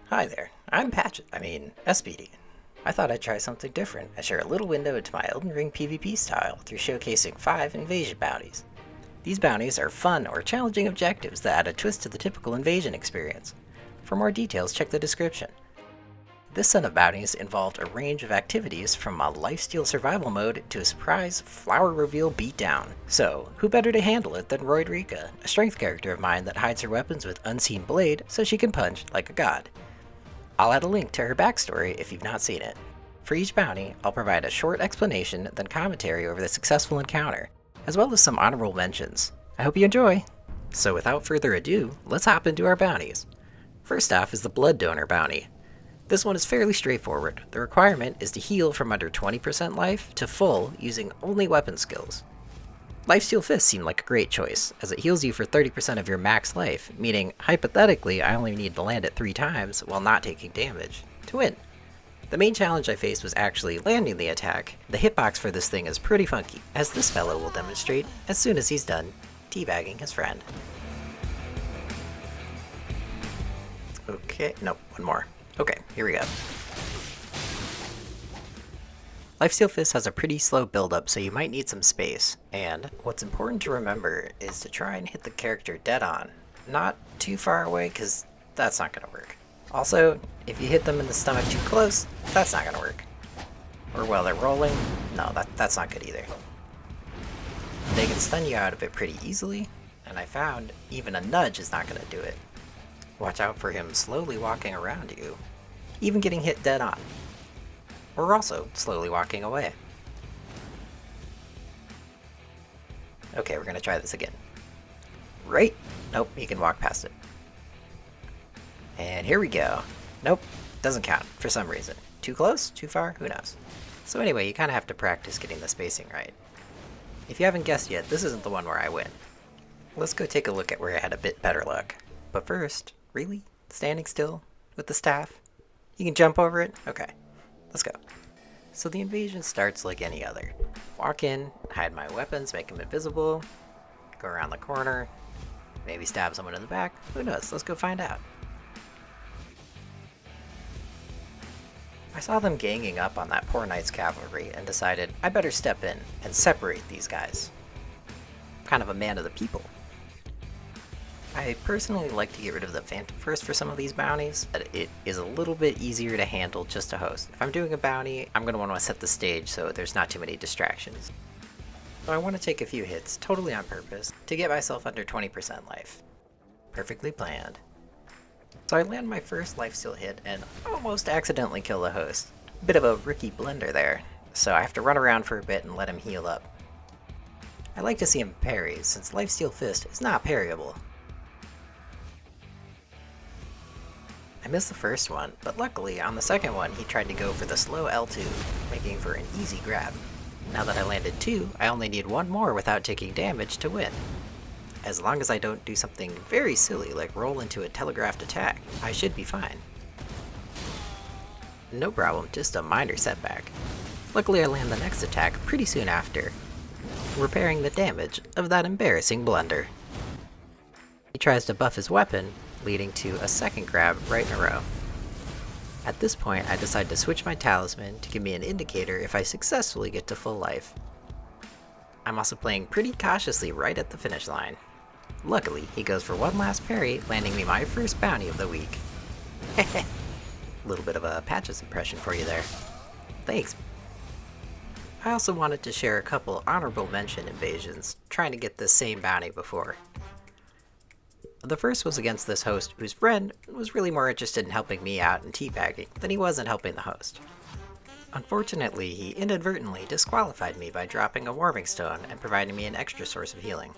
Hi there, I'm SPD. I thought I'd try something different and share a little window into my Elden Ring PvP style through showcasing 5 invasion bounties. These bounties are fun or challenging objectives that add a twist to the typical invasion experience. For more details, check the description. This set of bounties involved a range of activities from a lifesteal survival mode to a surprise flower reveal beatdown. So, who better to handle it than Roiderika, a strength character of mine that hides her weapons with unseen blade so she can punch like a god. I'll add a link to her backstory if you've not seen it. For each bounty, I'll provide a short explanation, then commentary over the successful encounter, as well as some honorable mentions. I hope you enjoy! So without further ado, let's hop into our bounties. First off is the Blood Donor bounty. This one is fairly straightforward. The requirement is to heal from under 20% life to full using only weapon skills. Lifesteal Fist seemed like a great choice, as it heals you for 30% of your max life, meaning, hypothetically, I only need to land it 3 times while not taking damage to win. The main challenge I faced was actually landing the attack. The hitbox for this thing is pretty funky, as this fellow will demonstrate as soon as he's done teabagging his friend. Okay, nope, one more. Okay, here we go. Lifesteal Fist has a pretty slow build-up, so you might need some space, and what's important to remember is to try and hit the character dead on. Not too far away, because that's not going to work. Also, if you hit them in the stomach too close, that's not going to work. Or while they're rolling, no, that's not good either. They can stun you out of it pretty easily, and I found even a nudge is not going to do it. Watch out for him slowly walking around you, even getting hit dead on. Or also slowly walking away. Okay, we're gonna try this again. Right? Nope, you can walk past it. And here we go. Nope, doesn't count for some reason. Too close? Too far? Who knows? So anyway, you kind of have to practice getting the spacing right. If you haven't guessed yet, this isn't the one where I win. Let's go take a look at where I had a bit better luck. But first, really? Standing still? With the staff? You can jump over it? Okay. Let's go. So the invasion starts like any other. Walk in, hide my weapons, make them invisible, go around the corner, maybe stab someone in the back. Who knows? Let's go find out. I saw them ganging up on that poor knight's cavalry and decided I better step in and separate these guys. I'm kind of a man of the people. I personally like to get rid of the Phantom first for some of these bounties, but it is a little bit easier to handle just to host. If I'm doing a bounty, I'm going to want to set the stage so there's not too many distractions. So I want to take a few hits, totally on purpose, to get myself under 20% life. Perfectly planned. So I land my first lifesteal hit and almost accidentally kill the host. Bit of a rookie blender there, so I have to run around for a bit and let him heal up. I like to see him parry, since Lifesteal Fist is not parryable. I missed the first one, but luckily on the second one he tried to go for the slow L2, making for an easy grab. Now that I landed 2, I only need 1 more without taking damage to win. As long as I don't do something very silly like roll into a telegraphed attack, I should be fine. No problem, just a minor setback. Luckily I land the next attack pretty soon after, repairing the damage of that embarrassing blunder. He tries to buff his weapon, leading to a second grab right in a row. At this point, I decide to switch my talisman to give me an indicator if I successfully get to full life. I'm also playing pretty cautiously right at the finish line. Luckily, he goes for one last parry, landing me my first bounty of the week. Heh. Little bit of a Patches impression for you there. Thanks. I also wanted to share a couple honorable mention invasions, trying to get this same bounty before. The first was against this host whose friend was really more interested in helping me out in teabagging than he was in helping the host. Unfortunately, he inadvertently disqualified me by dropping a warming stone and providing me an extra source of healing.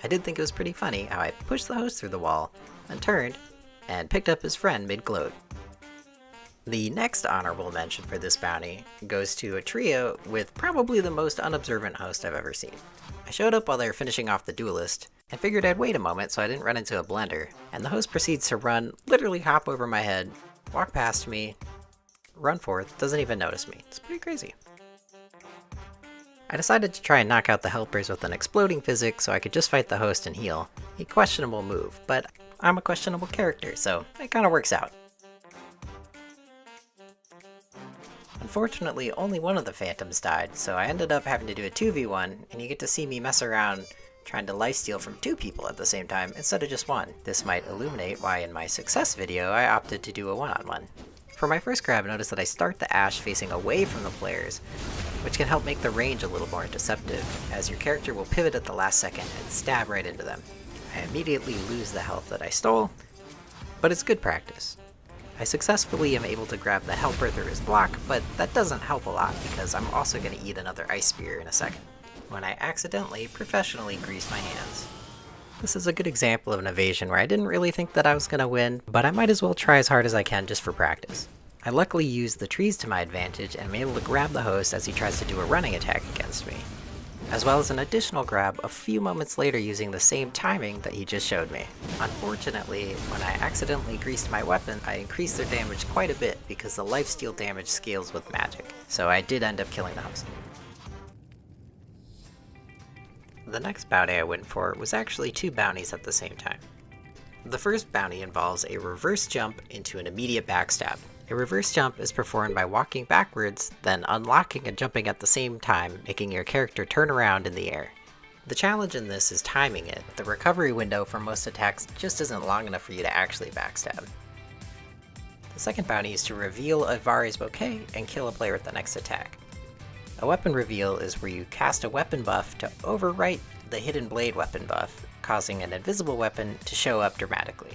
I did think it was pretty funny how I pushed the host through the wall, then turned, and picked up his friend mid-gloat. The next honorable mention for this bounty goes to a trio with probably the most unobservant host I've ever seen. I showed up while they were finishing off the duelist, and figured I'd wait a moment so I didn't run into a blender, and the host proceeds to literally hop over my head, walk past me, run forth, doesn't even notice me. It's pretty crazy. I decided to try and knock out the helpers with an exploding physic so I could just fight the host and heal. A questionable move, but I'm a questionable character, so it kinda works out. Unfortunately, only one of the phantoms died, so I ended up having to do a 2v1, and you get to see me mess around trying to lifesteal from 2 people at the same time instead of just 1. This might illuminate why in my success video I opted to do a 1-on-1. For my first grab, notice that I start the Ash facing away from the players, which can help make the range a little more deceptive, as your character will pivot at the last second and stab right into them. I immediately lose the health that I stole, but it's good practice. I successfully am able to grab the helper through his block, but that doesn't help a lot because I'm also going to eat another ice spear in a second, when I accidentally professionally grease my hands. This is a good example of an evasion where I didn't really think that I was going to win, but I might as well try as hard as I can just for practice. I luckily used the trees to my advantage and am able to grab the host as he tries to do a running attack against me, as well as an additional grab a few moments later using the same timing that he just showed me. Unfortunately, when I accidentally greased my weapon, I increased their damage quite a bit because the lifesteal damage scales with magic, so I did end up killing the host. The next bounty I went for was actually 2 bounties at the same time. The first bounty involves a reverse jump into an immediate backstab. A reverse jump is performed by walking backwards, then unlocking and jumping at the same time, making your character turn around in the air. The challenge in this is timing it. The recovery window for most attacks just isn't long enough for you to actually backstab. The second bounty is to reveal a Varre's Boquet and kill a player with the next attack. A weapon reveal is where you cast a weapon buff to overwrite the hidden blade weapon buff, causing an invisible weapon to show up dramatically.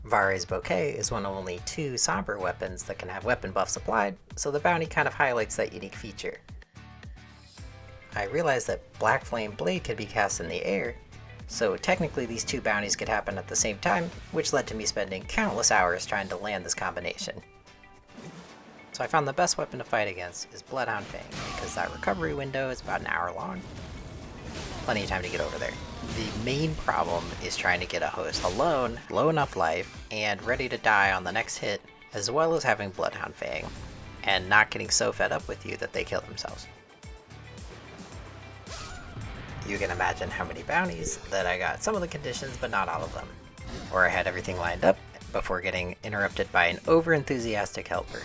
Varre's Boquet is one of only 2 somber weapons that can have weapon buffs applied, so the bounty kind of highlights that unique feature. I realized that Black Flame Blade could be cast in the air, so technically these 2 bounties could happen at the same time, which led to me spending countless hours trying to land this combination. So I found the best weapon to fight against is Bloodhound Fang, because that recovery window is about an hour long. Plenty of time to get over there. The main problem is trying to get a host alone, low enough life, and ready to die on the next hit, as well as having Bloodhound Fang, and not getting so fed up with you that they kill themselves. You can imagine how many bounties that I got some of the conditions, but not all of them. Or I had everything lined up before getting interrupted by an over-enthusiastic helper.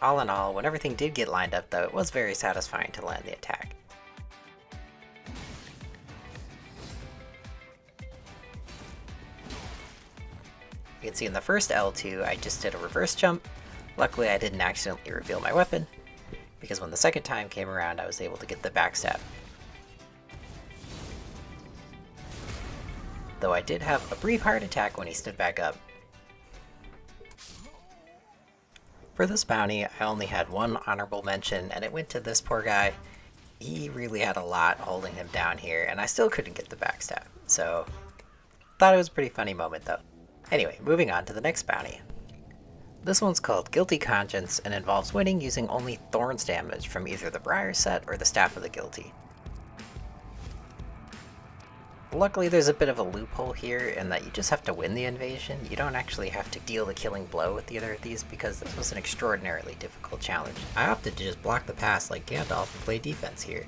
All in all, when everything did get lined up though, it was very satisfying to land the attack. You can see in the first L2, I just did a reverse jump. Luckily I didn't accidentally reveal my weapon, because when the second time came around I was able to get the backstab. Though I did have a brief heart attack when he stood back up. For this bounty, I only had 1 honorable mention, and it went to this poor guy. He really had a lot holding him down here, and I still couldn't get the backstab, so thought it was a pretty funny moment though. Anyway, moving on to the next bounty. This one's called Guilty Conscience, and involves winning using only Thorns damage from either the Briar Set or the Staff of the Guilty. Luckily there's a bit of a loophole here in that you just have to win the invasion. You don't actually have to deal the killing blow with either of these because this was an extraordinarily difficult challenge. I opted to just block the pass like Gandalf and play defense here.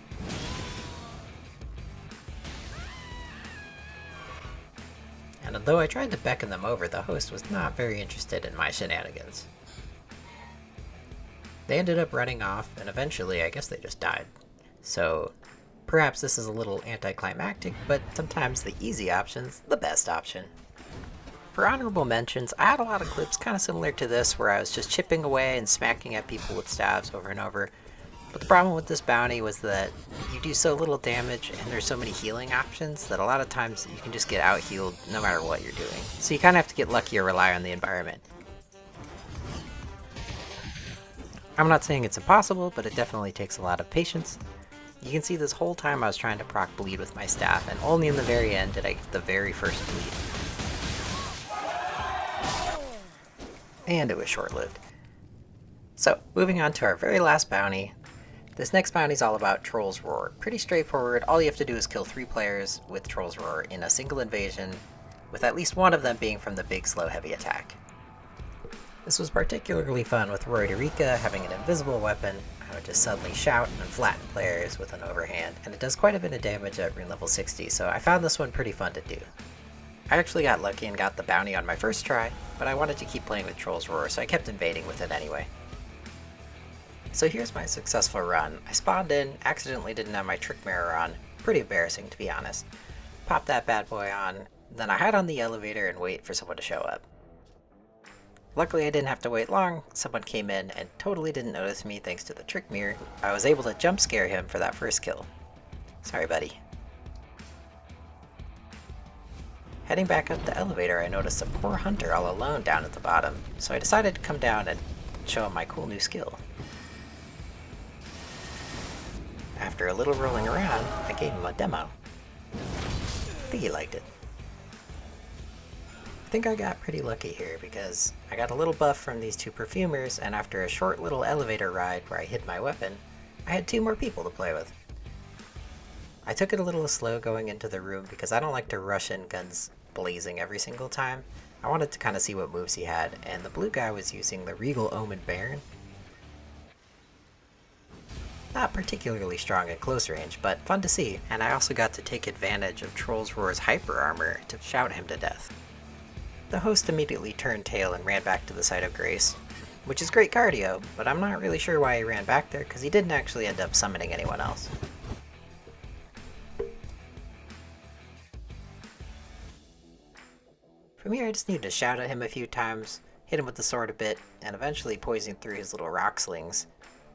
And although I tried to beckon them over, the host was not very interested in my shenanigans. They ended up running off, and eventually I guess they just died. So perhaps this is a little anticlimactic, but sometimes the easy option's the best option. For honorable mentions, I had a lot of clips kind of similar to this where I was just chipping away and smacking at people with staves over and over. But the problem with this bounty was that you do so little damage and there's so many healing options that a lot of times you can just get out healed no matter what you're doing. So you kind of have to get lucky or rely on the environment. I'm not saying it's impossible, but it definitely takes a lot of patience. You can see this whole time I was trying to proc bleed with my staff, and only in the very end did I get the very first bleed. And it was short-lived. So, moving on to our very last bounty. This next bounty is all about Troll's Roar. Pretty straightforward, all you have to do is kill 3 players with Troll's Roar in a single invasion, with at least one of them being from the big slow heavy attack. This was particularly fun with Roiderika having an invisible weapon. I would just suddenly shout and flatten players with an overhand, and it does quite a bit of damage at rune level 60, so I found this one pretty fun to do. I actually got lucky and got the bounty on my first try, but I wanted to keep playing with Troll's Roar, so I kept invading with it anyway. So here's my successful run. I spawned in, accidentally didn't have my trick mirror on. Pretty embarrassing, to be honest. Popped that bad boy on, then I hide on the elevator and wait for someone to show up. Luckily I didn't have to wait long, someone came in and totally didn't notice me thanks to the trick mirror. I was able to jump scare him for that first kill. Sorry buddy. Heading back up the elevator, I noticed a poor hunter all alone down at the bottom, so I decided to come down and show him my cool new skill. After a little rolling around, I gave him a demo. I think he liked it. I think I got pretty lucky here because I got a little buff from these two perfumers, and after a short little elevator ride where I hid my weapon, I had 2 more people to play with. I took it a little slow going into the room because I don't like to rush in guns blazing every single time. I wanted to kind of see what moves he had, and the blue guy was using the Regal Omen Baron. Not particularly strong at close range, but fun to see, and I also got to take advantage of Troll's Roar's hyper armor to shout him to death. The host immediately turned tail and ran back to the site of grace, which is great cardio, but I'm not really sure why he ran back there because he didn't actually end up summoning anyone else. From here I just needed to shout at him a few times, hit him with the sword a bit, and eventually poison through his little rock slings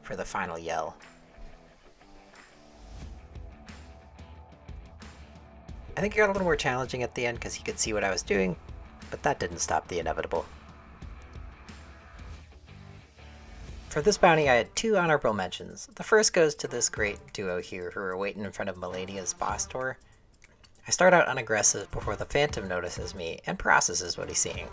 for the final yell. I think it got a little more challenging at the end because he could see what I was doing, but that didn't stop the inevitable. For this bounty I had 2 honorable mentions. The first goes to this great duo here who are waiting in front of Melania's boss door. I start out unaggressive before the Phantom notices me and processes what he's seeing.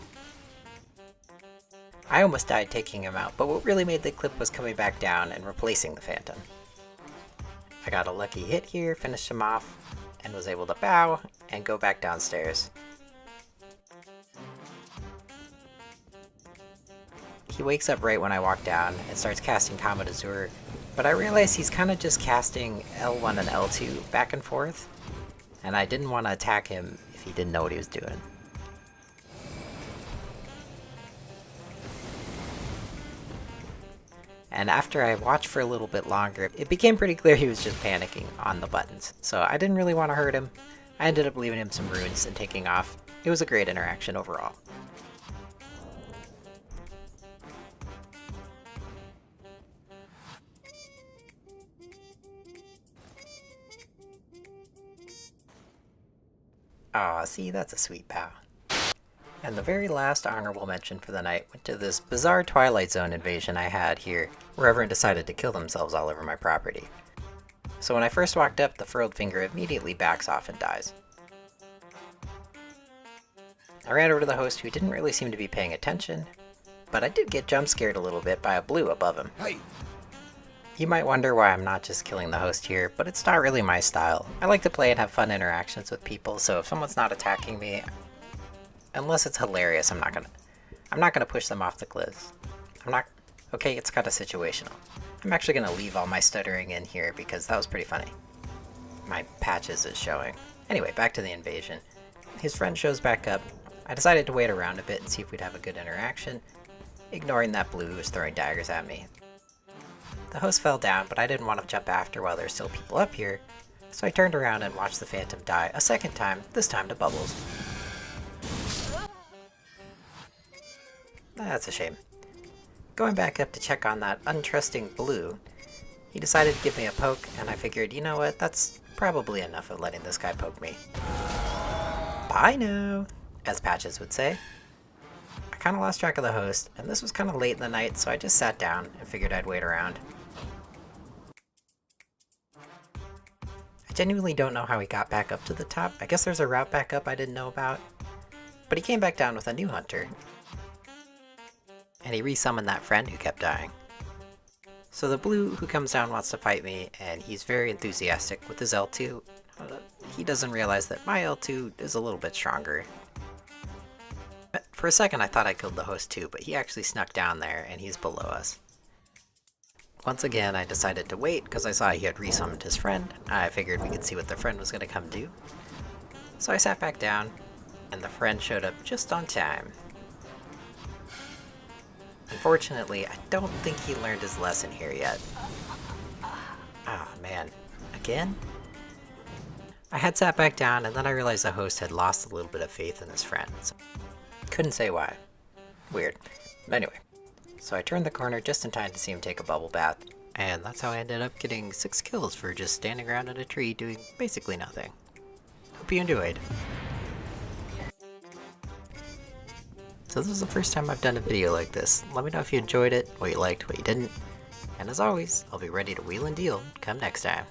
I almost died taking him out, but what really made the clip was coming back down and replacing the Phantom. I got a lucky hit here, finished him off, and was able to bow and go back downstairs. He wakes up right when I walk down and starts casting Kama d'Azur, but I realize he's kind of just casting L1 and L2 back and forth, and I didn't want to attack him if he didn't know what he was doing. And after I watched for a little bit longer, it became pretty clear he was just panicking on the buttons, so I didn't really want to hurt him. I ended up leaving him some runes and taking off. It was a great interaction overall. Aw, see, that's a sweet bow. And the very last honorable mention for the night went to this bizarre Twilight Zone invasion I had here, where everyone decided to kill themselves all over my property. So when I first walked up, the furled finger immediately backs off and dies. I ran over to the host who didn't really seem to be paying attention, but I did get jump scared a little bit by a blue above him. Hey. You might wonder why I'm not just killing the host here, but it's not really my style. I like to play and have fun interactions with people, so if someone's not attacking me, unless it's hilarious, I'm not gonna push them off the cliffs. Okay, it's kinda situational. I'm actually gonna leave all my stuttering in here because that was pretty funny. My patches is showing. Anyway, back to the invasion. His friend shows back up. I decided to wait around a bit and see if we'd have a good interaction, ignoring that blue who was throwing daggers at me. The host fell down, but I didn't want to jump after while there's still people up here, so I turned around and watched the Phantom die a second time, this time to Bubbles. That's a shame. Going back up to check on that untrusting blue, he decided to give me a poke, and I figured, you know what, that's probably enough of letting this guy poke me. Bye now, as Patches would say. I kinda lost track of the host, and this was kinda late in the night, so I just sat down and figured I'd wait around. I genuinely don't know how he got back up to the top. I guess there's a route back up I didn't know about. But he came back down with a new hunter. And he resummoned that friend who kept dying. So the blue who comes down wants to fight me, and he's very enthusiastic with his L2. He doesn't realize that my L2 is a little bit stronger. For a second I thought I killed the host too, but he actually snuck down there and he's below us. Once again I decided to wait because I saw he had resummoned his friend. I figured we could see what the friend was going to come do. So I sat back down, and the friend showed up just on time. Unfortunately, I don't think he learned his lesson here yet. Ah, man. Again? I had sat back down, and then I realized the host had lost a little bit of faith in his friend. So couldn't say why. Weird. Anyway, so I turned the corner just in time to see him take a bubble bath, and that's how I ended up getting 6 kills for just standing around in a tree doing basically nothing. Hope you enjoyed. So this is the first time I've done a video like this. Let me know if you enjoyed it, what you liked, what you didn't, and as always, I'll be ready to wheel and deal come next time.